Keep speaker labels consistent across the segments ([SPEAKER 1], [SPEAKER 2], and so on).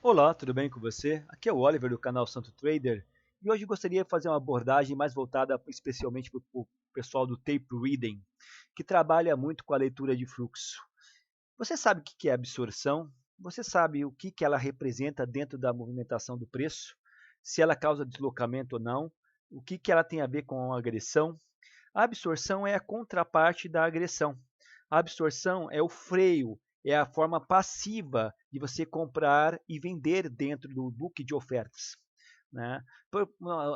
[SPEAKER 1] Olá, tudo bem com você? Aqui é o Oliver do canal Santo Trader e hoje gostaria de fazer uma abordagem mais voltada especialmente para o pessoal do tape reading, que trabalha muito com a leitura de fluxo. Você sabe o que é absorção? Você sabe o que ela representa dentro da movimentação do preço? Se ela causa deslocamento ou não? O que ela tem a ver com a agressão? A absorção é a contraparte da agressão. A absorção é o freio, é a forma passiva de você comprar e vender dentro do book de ofertas. Né?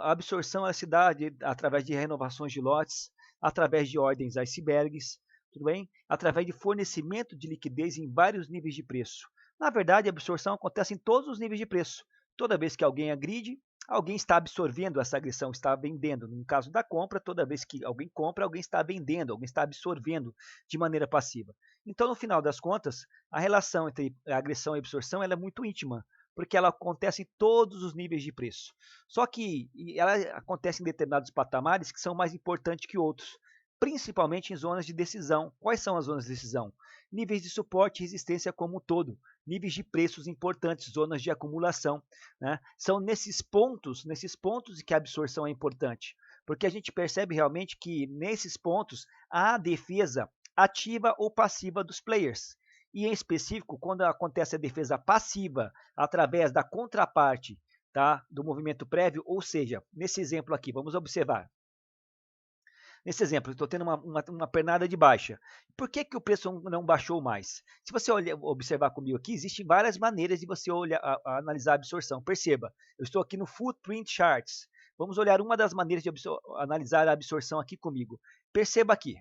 [SPEAKER 1] A absorção ela se dá através de renovações de lotes, através de ordens icebergs, tudo bem? Através de fornecimento de liquidez em vários níveis de preço. Na verdade, a absorção acontece em todos os níveis de preço. Toda vez que alguém agride, alguém está absorvendo essa agressão, está vendendo. No caso da compra, toda vez que alguém compra, alguém está vendendo, alguém está absorvendo de maneira passiva. Então, no final das contas, a relação entre agressão e absorção ela é muito íntima, porque ela acontece em todos os níveis de preço. Só que ela acontece em determinados patamares que são mais importantes que outros, principalmente em zonas de decisão. Quais são as zonas de decisão? Níveis de suporte e resistência como um todo, níveis de preços importantes, zonas de acumulação. Né? São nesses pontos que a absorção é importante, porque a gente percebe realmente que nesses pontos há a defesa ativa ou passiva dos players. E em específico, quando acontece a defesa passiva através da contraparte, tá, do movimento prévio, ou seja, nesse exemplo aqui, vamos observar. Nesse exemplo, eu estou tendo uma pernada de baixa. Por que o preço não baixou mais? Se você observar comigo aqui, existem várias maneiras de você analisar a absorção. Perceba, eu estou aqui no Footprint Charts. Vamos olhar uma das maneiras de analisar a absorção aqui comigo. Perceba aqui,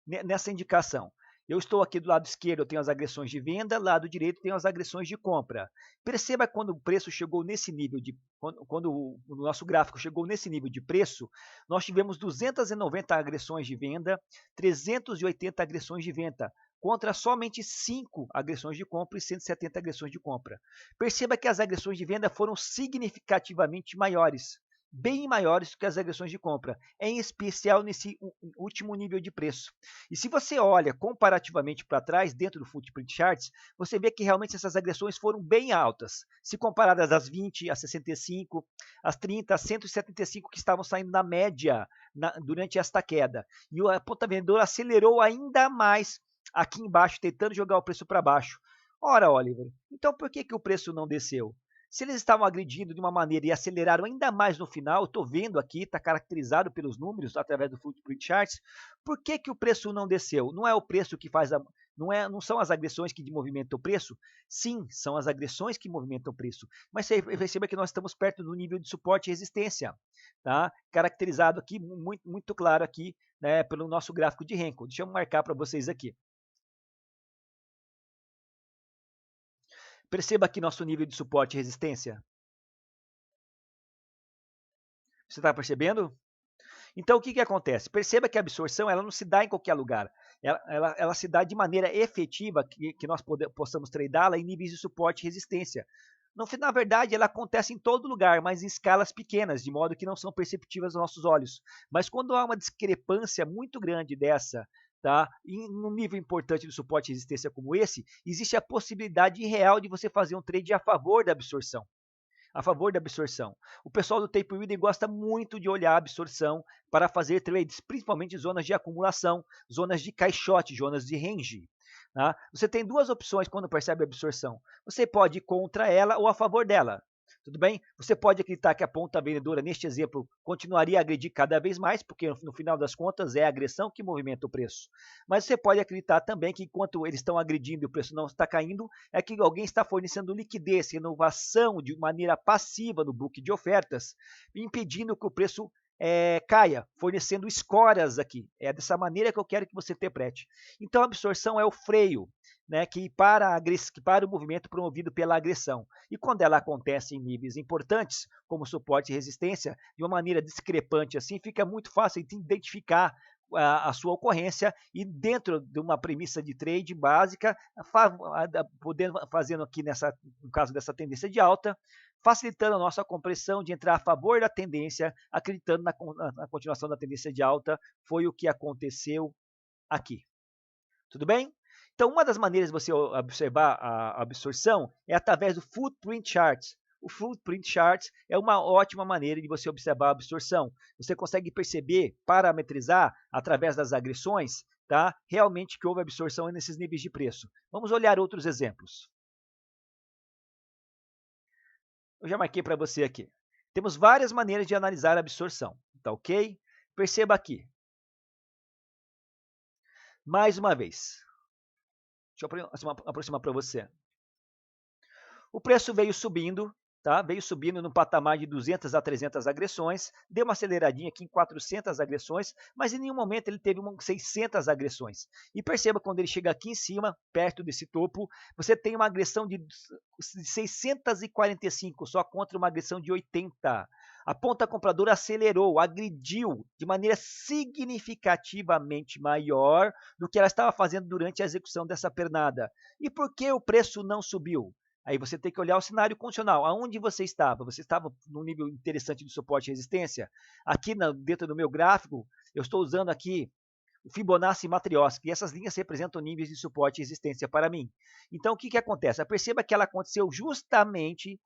[SPEAKER 1] nessa indicação. Eu estou aqui do lado esquerdo, eu tenho as agressões de venda, lado direito tenho as agressões de compra. Perceba quando o preço chegou nesse nível de quando o nosso gráfico chegou nesse nível de preço, nós tivemos 290 agressões de venda, 380 agressões de venda, contra somente 5 agressões de compra e 170 agressões de compra. Perceba que as agressões de venda foram significativamente maiores, bem maiores do que as agressões de compra, em especial nesse último nível de preço. E se você olha comparativamente para trás, dentro do Footprint Charts, você vê que realmente essas agressões foram bem altas, se comparadas às 20, às 65, às 30, às 175 que estavam saindo na média durante esta queda. E a ponta vendedora acelerou ainda mais aqui embaixo, tentando jogar o preço para baixo. Ora, Oliver, então por que o preço não desceu? Se eles estavam agredindo de uma maneira e aceleraram ainda mais no final, estou vendo aqui, está caracterizado pelos números através do Footprint Charts, por que o preço não desceu? Não é o preço que faz não são as agressões que movimentam o preço? Sim, são as agressões que movimentam o preço. Mas você perceba que nós estamos perto do nível de suporte e resistência, tá? Caracterizado aqui, muito, muito claro aqui, né, pelo nosso gráfico de Renko. Deixa eu marcar para vocês aqui. Perceba aqui nosso nível de suporte e resistência. Você está percebendo? Então, o que acontece? Perceba que a absorção ela não se dá em qualquer lugar. Ela se dá de maneira efetiva, que nós possamos tradá-la em níveis de suporte e resistência. Na verdade, ela acontece em todo lugar, mas em escalas pequenas, de modo que não são perceptíveis aos nossos olhos. Mas quando há uma discrepância muito grande dessa, tá, em um nível importante de suporte e resistência como esse, existe a possibilidade real de você fazer um trade a favor da absorção, a favor da absorção. O pessoal do tape reading gosta muito de olhar a absorção para fazer trades, principalmente zonas de acumulação, zonas de caixote, zonas de range. Tá? Você tem duas opções quando percebe a absorção. Você pode ir contra ela ou a favor dela. Tudo bem? Você pode acreditar que a ponta vendedora, neste exemplo, continuaria a agredir cada vez mais, porque no final das contas é a agressão que movimenta o preço. Mas você pode acreditar também que enquanto eles estão agredindo e o preço não está caindo, é que alguém está fornecendo liquidez, renovação de maneira passiva no book de ofertas, impedindo que o preço caia, fornecendo escoras aqui. É dessa maneira que eu quero que você interprete. Então, a absorção é o freio, né, que para o movimento promovido pela agressão. E quando ela acontece em níveis importantes, como suporte e resistência, de uma maneira discrepante assim, fica muito fácil de identificar a sua ocorrência e dentro de uma premissa de trade básica, podendo fazendo aqui no caso dessa tendência de alta, facilitando a nossa compreensão de entrar a favor da tendência, acreditando na continuação da tendência de alta, foi o que aconteceu aqui. Tudo bem? Então, uma das maneiras de você observar a absorção é através do Footprint Charts. O Footprint Charts é uma ótima maneira de você observar a absorção. Você consegue perceber, parametrizar, através das agressões, tá? Realmente que houve absorção nesses níveis de preço. Vamos olhar outros exemplos. Eu já marquei para você aqui. Temos várias maneiras de analisar a absorção, tá ok? Perceba aqui. Mais uma vez. Deixa eu aproximar para você. O preço veio subindo, tá? Veio subindo no patamar de 200 a 300 agressões, deu uma aceleradinha aqui em 400 agressões, mas em nenhum momento ele teve 600 agressões. E perceba, quando ele chega aqui em cima, perto desse topo, você tem uma agressão de 645, só contra uma agressão de 80. A ponta compradora acelerou, agrediu de maneira significativamente maior do que ela estava fazendo durante a execução dessa pernada. E por que o preço não subiu? Aí você tem que olhar o cenário condicional. Aonde você estava? Você estava num nível interessante de suporte e resistência? Aqui dentro do meu gráfico, eu estou usando aqui o Fibonacci Matrioska, e essas linhas representam níveis de suporte e resistência para mim. Então, o que acontece? Perceba que ela aconteceu justamente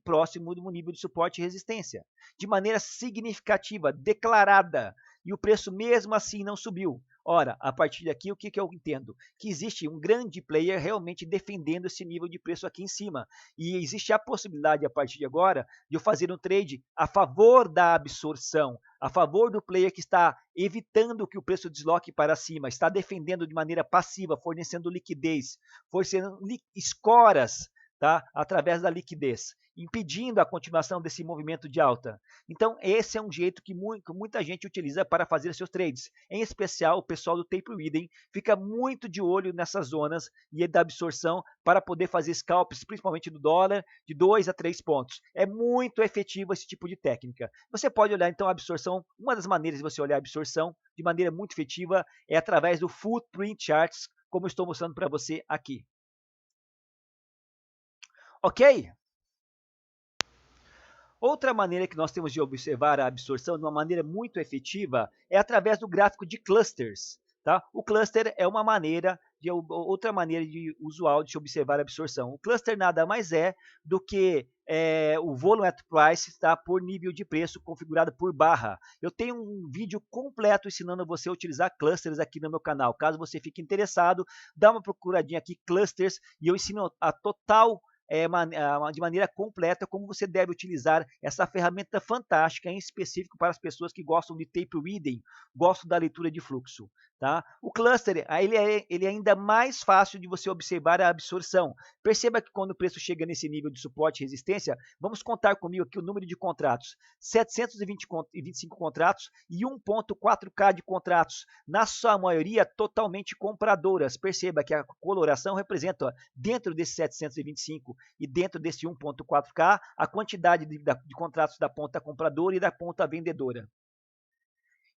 [SPEAKER 1] próximo do nível de suporte e resistência, de maneira significativa, declarada, e o preço mesmo assim não subiu. Ora, a partir daqui, o que eu entendo? Que existe um grande player realmente defendendo esse nível de preço aqui em cima. E existe a possibilidade, a partir de agora, de eu fazer um trade a favor da absorção, a favor do player que está evitando que o preço desloque para cima, está defendendo de maneira passiva, fornecendo liquidez, fornecendo escoras, tá? Através da liquidez, impedindo a continuação desse movimento de alta. Então, esse é um jeito que muita gente utiliza para fazer seus trades. Em especial, o pessoal do Tape Reading fica muito de olho nessas zonas e da absorção para poder fazer scalps, principalmente do dólar, de 2 a 3 pontos. É muito efetivo esse tipo de técnica. Você pode olhar, então, a absorção. Uma das maneiras de você olhar a absorção de maneira muito efetiva é através do Footprint Charts, como estou mostrando para você aqui. Ok? Outra maneira que nós temos de observar a absorção de uma maneira muito efetiva é através do gráfico de clusters. Tá? O cluster é uma maneira outra maneira usual de se observar a absorção. O cluster nada mais é do que o volume at price, tá? Por nível de preço configurado por barra. Eu tenho um vídeo completo ensinando você a utilizar clusters aqui no meu canal. Caso você fique interessado, dá uma procuradinha aqui, clusters, e eu ensino a total de maneira completa como você deve utilizar essa ferramenta fantástica, em específico para as pessoas que gostam de tape reading, gostam da leitura de fluxo. Tá? O cluster ele é ainda mais fácil de você observar a absorção. Perceba que quando o preço chega nesse nível de suporte e resistência, vamos contar comigo aqui o número de contratos, 725 contratos e 1.4K de contratos, na sua maioria totalmente compradoras. Perceba que a coloração representa, dentro desses 725 e dentro desse 1.4K, a quantidade de contratos da ponta compradora e da ponta vendedora.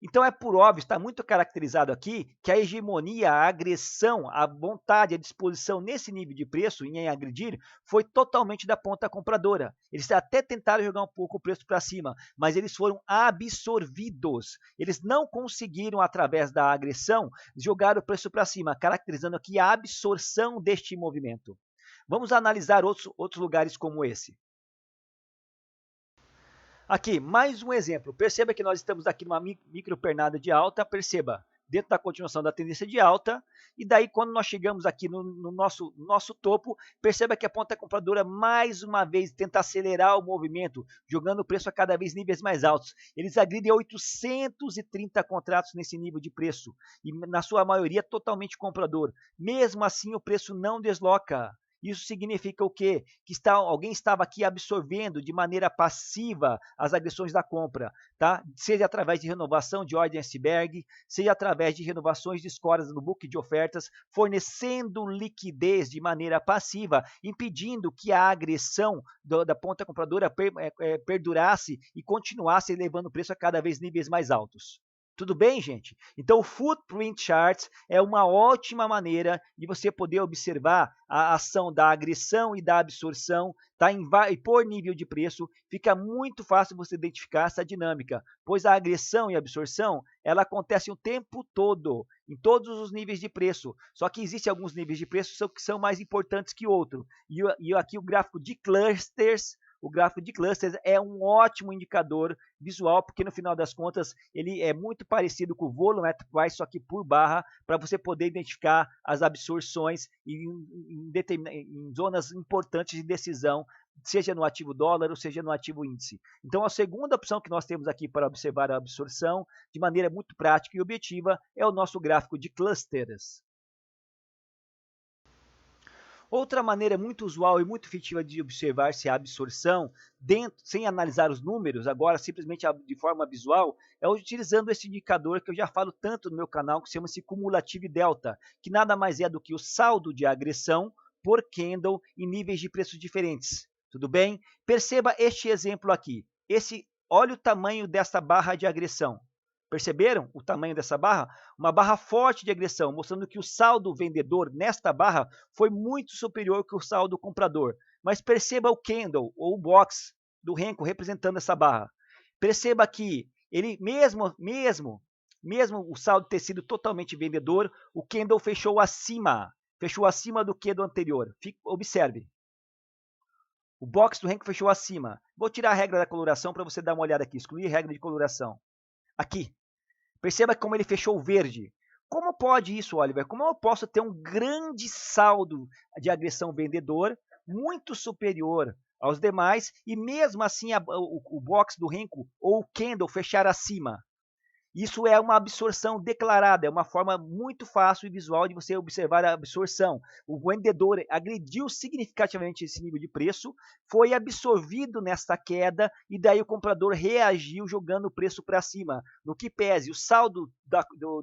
[SPEAKER 1] Então é por óbvio, está muito caracterizado aqui, que a hegemonia, a agressão, a vontade, a disposição nesse nível de preço em agredir foi totalmente da ponta compradora. Eles até tentaram jogar um pouco o preço para cima, mas eles foram absorvidos. Eles não conseguiram, através da agressão, jogar o preço para cima, caracterizando aqui a absorção deste movimento. Vamos analisar outros lugares como esse. Aqui, mais um exemplo. Perceba que nós estamos aqui numa micropernada de alta. Perceba, dentro da continuação da tendência de alta. E daí, quando nós chegamos aqui no nosso topo, perceba que a ponta compradora, mais uma vez, tenta acelerar o movimento, jogando o preço a cada vez níveis mais altos. Eles agridem 830 contratos nesse nível de preço. E, na sua maioria, totalmente comprador. Mesmo assim, o preço não desloca. Isso significa o quê? Que alguém estava aqui absorvendo de maneira passiva as agressões da compra, tá? Seja através de renovação de ordem iceberg, seja através de renovações de escoras no book de ofertas, fornecendo liquidez de maneira passiva, impedindo que a agressão da ponta compradora perdurasse e continuasse elevando o preço a cada vez níveis mais altos. Tudo bem, gente? Então, o Footprint Charts é uma ótima maneira de você poder observar a ação da agressão e da absorção, tá? E por nível de preço, fica muito fácil você identificar essa dinâmica, pois a agressão e a absorção, ela acontece o tempo todo, em todos os níveis de preço. Só que existem alguns níveis de preço que são mais importantes que outros. E aqui o gráfico de clusters, o gráfico de clusters é um ótimo indicador visual, porque no final das contas ele é muito parecido com o volumetric price, só que por barra, para você poder identificar as absorções em zonas importantes de decisão, seja no ativo dólar ou seja no ativo índice. Então, a segunda opção que nós temos aqui para observar a absorção de maneira muito prática e objetiva é o nosso gráfico de clusters. Outra maneira muito usual e muito efetiva de observar se a absorção, sem analisar os números, agora simplesmente de forma visual, é utilizando esse indicador que eu já falo tanto no meu canal, que chama-se Cumulative Delta, que nada mais é do que o saldo de agressão por candle em níveis de preços diferentes. Tudo bem? Perceba este exemplo aqui. Olha o tamanho dessa barra de agressão. Perceberam o tamanho dessa barra? Uma barra forte de agressão, mostrando que o saldo vendedor nesta barra foi muito superior que o saldo comprador. Mas perceba o candle ou o box do Renko representando essa barra. Perceba que ele mesmo o saldo ter sido totalmente vendedor, o candle fechou acima do candle anterior. Observe. O box do Renko fechou acima. Vou tirar a regra da coloração para você dar uma olhada aqui. Excluir regra de coloração. Aqui. Perceba como ele fechou verde. Como pode isso, Oliver? Como eu posso ter um grande saldo de agressão vendedor, muito superior aos demais, e mesmo assim o box do Renko ou o candle fechar acima? Isso é uma absorção declarada, é uma forma muito fácil e visual de você observar a absorção. O vendedor agrediu significativamente esse nível de preço, foi absorvido nesta queda e daí o comprador reagiu jogando o preço para cima. No que pese o saldo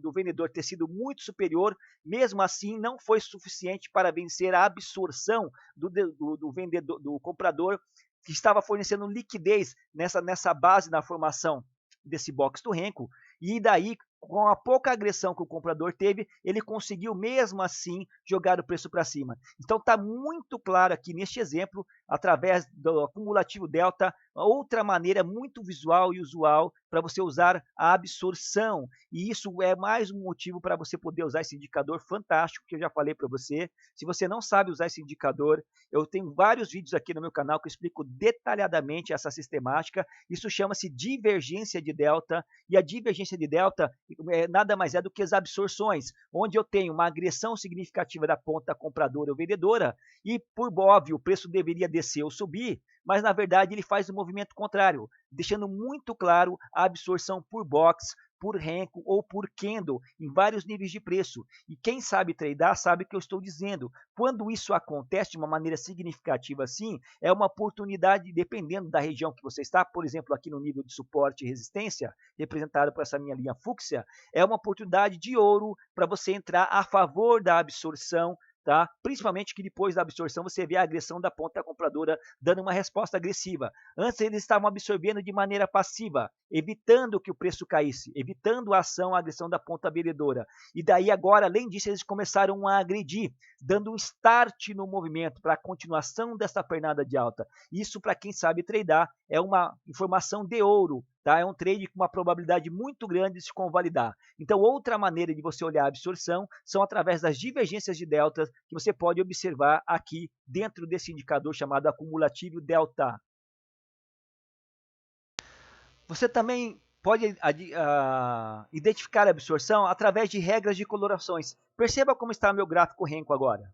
[SPEAKER 1] do vendedor ter sido muito superior, mesmo assim não foi suficiente para vencer a absorção do comprador que estava fornecendo liquidez nessa base na formação desse box do Renko, e daí, com a pouca agressão que o comprador teve, ele conseguiu mesmo assim jogar o preço para cima. Então está muito claro aqui neste exemplo, através do acumulativo delta, outra maneira muito visual e usual para você usar a absorção. E isso é mais um motivo para você poder usar esse indicador fantástico que eu já falei para você. Se você não sabe usar esse indicador, eu tenho vários vídeos aqui no meu canal que eu explico detalhadamente essa sistemática. Isso chama-se divergência de delta, e a divergência de delta nada mais é do que as absorções, onde eu tenho uma agressão significativa da ponta compradora ou vendedora, e por óbvio o preço deveria descer ou subir, mas na verdade ele faz o movimento contrário, deixando muito claro a absorção por box, por Renko ou por candle em vários níveis de preço. E quem sabe tradar sabe o que eu estou dizendo. Quando isso acontece de uma maneira significativa assim, é uma oportunidade, dependendo da região que você está, por exemplo, aqui no nível de suporte e resistência, representado por essa minha linha fúcsia, é uma oportunidade de ouro para você entrar a favor da absorção, tá? Principalmente que depois da absorção você vê a agressão da ponta compradora dando uma resposta agressiva. Antes eles estavam absorvendo de maneira passiva, evitando que o preço caísse, evitando a agressão da ponta vendedora. E daí agora, além disso, eles começaram a agredir, dando um start no movimento para a continuação dessa pernada de alta. Isso, para quem sabe tradar, é uma informação de ouro. Tá? É um trade com uma probabilidade muito grande de se convalidar. Então, outra maneira de você olhar a absorção são através das divergências de delta que você pode observar aqui dentro desse indicador chamado acumulativo delta. Você também pode identificar a absorção através de regras de colorações. Perceba como está meu gráfico Renko agora.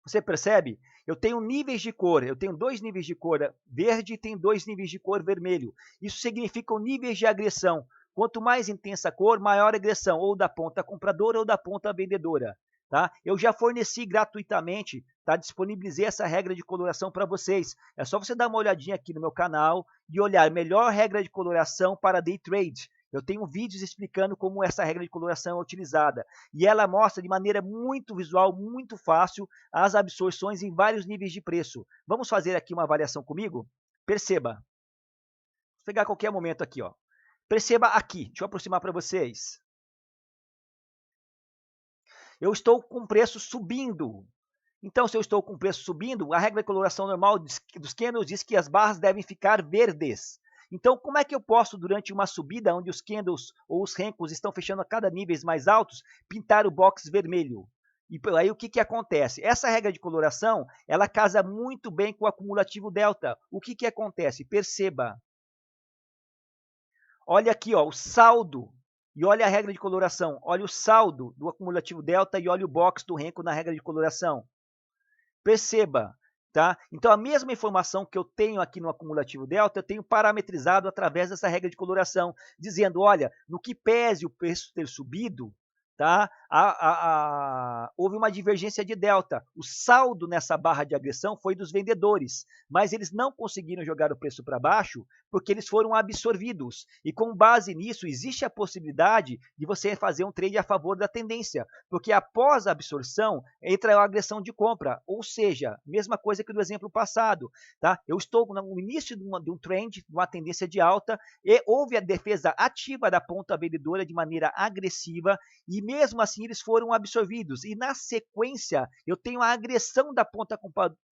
[SPEAKER 1] Você percebe? Eu tenho níveis de cor, eu tenho dois níveis de cor verde e tenho dois níveis de cor vermelho. Isso significa níveis de agressão. Quanto mais intensa a cor, maior a agressão, ou da ponta compradora ou da ponta vendedora. Tá? Eu já forneci gratuitamente, tá? Disponibilizei essa regra de coloração para vocês. É só você dar uma olhadinha aqui no meu canal e olhar melhor regra de coloração para day trade. Eu tenho vídeos explicando como essa regra de coloração é utilizada. E ela mostra de maneira muito visual, muito fácil, as absorções em vários níveis de preço. Vamos fazer aqui uma avaliação comigo? Perceba. Vou pegar a qualquer momento aqui, ó. Perceba aqui, deixa eu aproximar para vocês. Eu estou com o preço subindo. Então, se eu estou com o preço subindo, a regra de coloração normal dos candles diz que as barras devem ficar verdes. Então, como é que eu posso, durante uma subida, onde os candles ou os rencos estão fechando a cada níveis mais altos, pintar o box vermelho? E aí o que, que acontece? Essa regra de coloração, ela casa muito bem com o acumulativo delta. O que, que acontece? Perceba. Olha aqui, ó, o saldo. E olha a regra de coloração. Olha o saldo do acumulativo delta e olha o box do renco na regra de coloração. Perceba, tá? Então, a mesma informação que eu tenho aqui no acumulativo delta, eu tenho parametrizado através dessa regra de coloração, dizendo, olha, no que pese o preço ter subido, tá? Houve uma divergência de delta. O saldo nessa barra de agressão foi dos vendedores, mas eles não conseguiram jogar o preço para baixo porque eles foram absorvidos. E com base nisso, existe a possibilidade de você fazer um trade a favor da tendência, porque após a absorção, entra a agressão de compra, ou seja, mesma coisa que no exemplo passado. Tá? Eu estou no início de um trend, de uma tendência de alta, e houve a defesa ativa da ponta vendedora de maneira agressiva, e mesmo assim eles foram absorvidos. E na sequência, eu tenho a agressão da ponta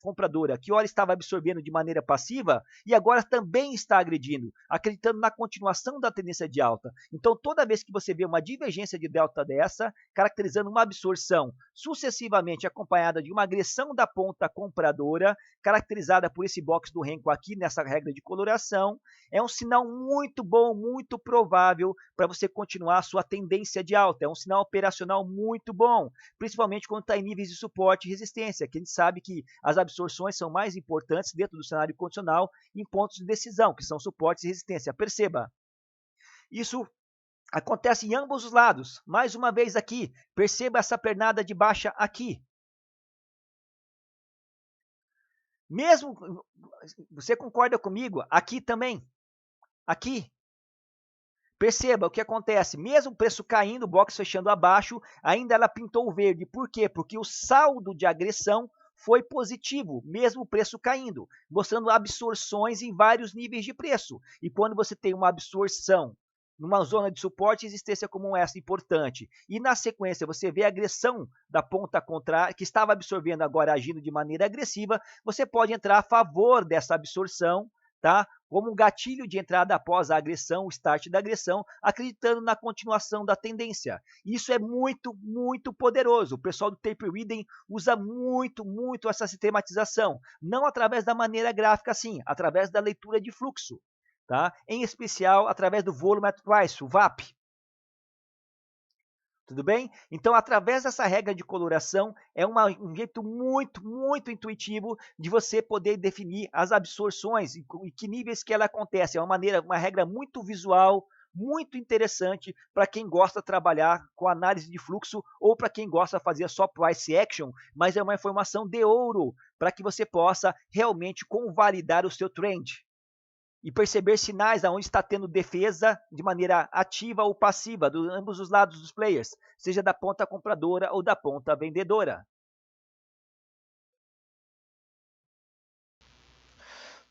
[SPEAKER 1] compradora, que ora estava absorvendo de maneira passiva, e agora também está agredindo, acreditando na continuação da tendência de alta. Então, toda vez que você vê uma divergência de delta dessa, caracterizando uma absorção sucessivamente acompanhada de uma agressão da ponta compradora, caracterizada por esse box do renco aqui nessa regra de coloração, é um sinal muito bom, muito provável para você continuar a sua tendência de alta. É um sinal operacional muito bom, principalmente quando está em níveis de suporte e resistência, que a gente sabe que as absorções são mais importantes dentro do cenário condicional em pontos de decisão, que são suportes e resistência. Perceba, isso acontece em ambos os lados. Mais uma vez aqui, perceba essa pernada de baixa aqui. Mesmo, você concorda comigo? Aqui também. Aqui. Perceba o que acontece. Mesmo o preço caindo, o box fechando abaixo, ainda ela pintou o verde. Por quê? Porque o saldo de agressão foi positivo, mesmo o preço caindo, mostrando absorções em vários níveis de preço. E quando você tem uma absorção numa zona de suporte, existência como essa importante. E na sequência, você vê a agressão da ponta contrária, que estava absorvendo agora agindo de maneira agressiva, você pode entrar a favor dessa absorção, tá? Como um gatilho de entrada após a agressão, o start da agressão, acreditando na continuação da tendência. Isso é muito, muito poderoso. O pessoal do Tape Reading usa muito, muito essa sistematização. Não através da maneira gráfica, sim, através da leitura de fluxo. Tá? Em especial através do Volume at Price, o VAP. Tudo bem? Então, através dessa regra de coloração, é um jeito muito, muito intuitivo de você poder definir as absorções e que níveis que ela acontece. É uma regra muito visual, muito interessante para quem gosta de trabalhar com análise de fluxo ou para quem gosta de fazer só price action, mas é uma informação de ouro para que você possa realmente convalidar o seu trend e perceber sinais aonde está tendo defesa de maneira ativa ou passiva, de ambos os lados dos players, seja da ponta compradora ou da ponta vendedora.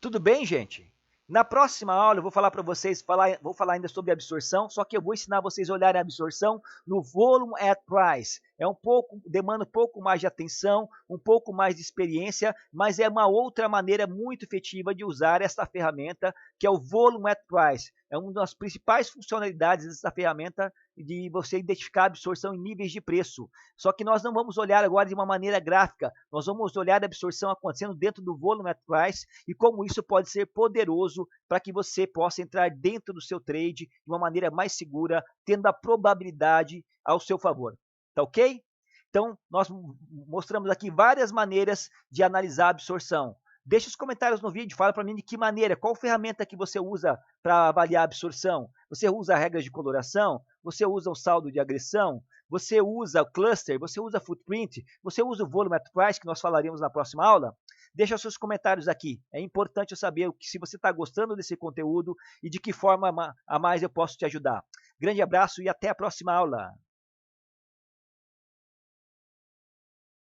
[SPEAKER 1] Tudo bem, gente? Na próxima aula eu vou falar para vocês, vou falar ainda sobre absorção, só que eu vou ensinar vocês a olharem a absorção no Volume at Price. Demanda um pouco mais de atenção, um pouco mais de experiência, mas é uma outra maneira muito efetiva de usar essa ferramenta, que é o Volume at Price. É uma das principais funcionalidades dessa ferramenta de você identificar a absorção em níveis de preço. Só que nós não vamos olhar agora de uma maneira gráfica, nós vamos olhar a absorção acontecendo dentro do Volume at Price e como isso pode ser poderoso para que você possa entrar dentro do seu trade de uma maneira mais segura, tendo a probabilidade ao seu favor. Tá ok? Então, nós mostramos aqui várias maneiras de analisar a absorção. Deixe os comentários no vídeo, fala para mim de que maneira, qual ferramenta que você usa para avaliar a absorção. Você usa regras de coloração? Você usa o saldo de agressão? Você usa o cluster? Você usa footprint? Você usa o volume at price, que nós falaremos na próxima aula? Deixa os seus comentários aqui. É importante eu saber se você está gostando desse conteúdo e de que forma a mais eu posso te ajudar. Grande abraço e até a próxima aula.